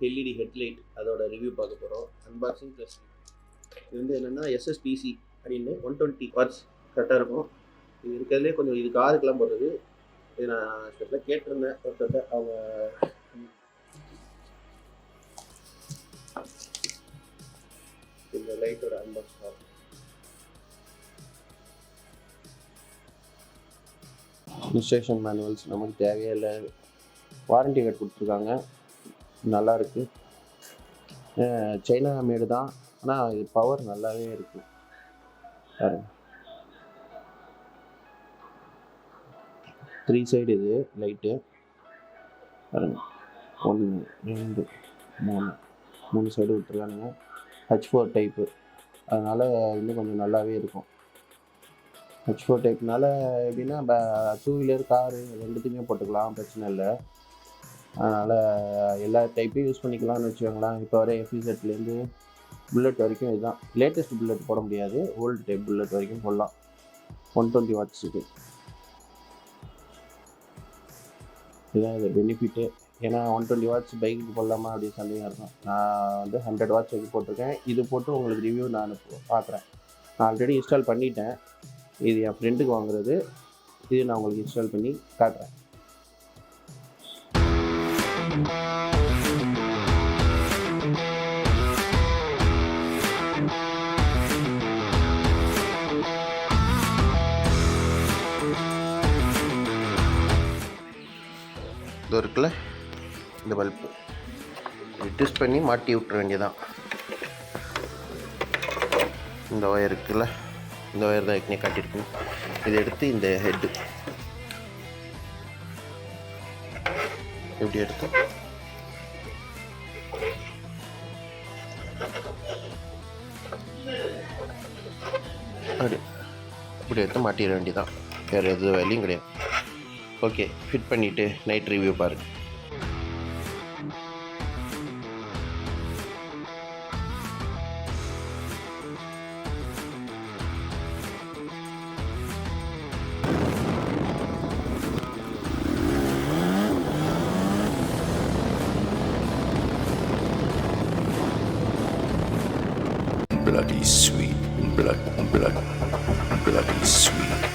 LED headlight அதோட review பார்க்க போகிறோம். அன்பாக்சிங் ப்ளஸ் இது வந்து என்னென்னா எஸ்எஸ்பிசி அப்படின்னு 120 வாட்ஸ் கரெக்டாக இருக்கும். இது இருக்கிறதுலே கொஞ்சம் இது காருக்கெல்லாம் போடுறது. இது நான் ஸ்பெஷலாக கேட்டிருந்தேன் ஒருத்தட்ட. அவங்க இந்த லைட்டோட அன்பாக்ஸ் ஆகும். இன்ஸ்ட்ரக்ஷன் மேனுவல்ஸ் நமக்கு தேவையே இல்லை. வாரண்டி கார்டு கொடுத்துருக்காங்க, நல்லாயிருக்கு. சைனா மேடு தான், ஆனால் இது பவர் நல்லாவே இருக்குது. பாருங்க, 3 சைடு இது லைட்டு பாருங்க. 1 2 3 சைடு விட்டுருக்கானுங்க. H4 டைப்பு, அதனால் இன்னும் கொஞ்சம் நல்லாவே இருக்கும். H4 டைப்னால எப்படின்னா 2 வீலர் காரு ரெண்டுத்தையுமே போட்டுக்கலாம், பிரச்சனை இல்லை. அதனால் எல்லா டைப்பையும் யூஸ் பண்ணிக்கலாம்னு வச்சுக்கோங்களேன். இப்போ வர எஃபிசெட்லேருந்து புல்லட் வரைக்கும் இதுதான். லேட்டஸ்ட் புல்லட் போட முடியாது, ஓல்டு டைப் புல்லட் வரைக்கும் போடலாம். 120 வாட்ஸ் இதுதான் இது பெனிஃபிட்டு. ஏன்னா 120 வாட்ஸ் பைக்கு போடலாமா அப்படின்னு சந்தேகம் இருக்கும். நான் வந்து 100 வாட்ஸ் வரைக்கும் போட்டிருக்கேன். இது போட்டு உங்களுக்கு ரிவ்யூ நான் பார்க்குறேன். நான் ஆல்ரெடி இன்ஸ்டால் பண்ணிட்டேன். இது என் ஃப்ரெண்டுக்கு வாங்குறது. இது நான் உங்களுக்கு இன்ஸ்டால் பண்ணி காட்டுறேன். இது இருக்குல்ல, இந்த பல்பு ட்விஸ்ட் பண்ணி மாட்டி விட்டுற வேண்டியதான். இந்த ஒயர் இருக்குல்ல, இந்த ஒயர் தான் ஏற்கனவே காட்டியிருக்கணும். இதை எடுத்து இந்த ஹெட்டு இப்படி எடுத்து அப்படி இப்படி எடுத்து மாட்டிட வேண்டியதான். வேறு எது வேலையும் கிடையாது. ஓகே, ஃபிட் பண்ணிவிட்டு நைட் ரிவ்யூ பாருங்கள். Bloody sweet, bloody sweet.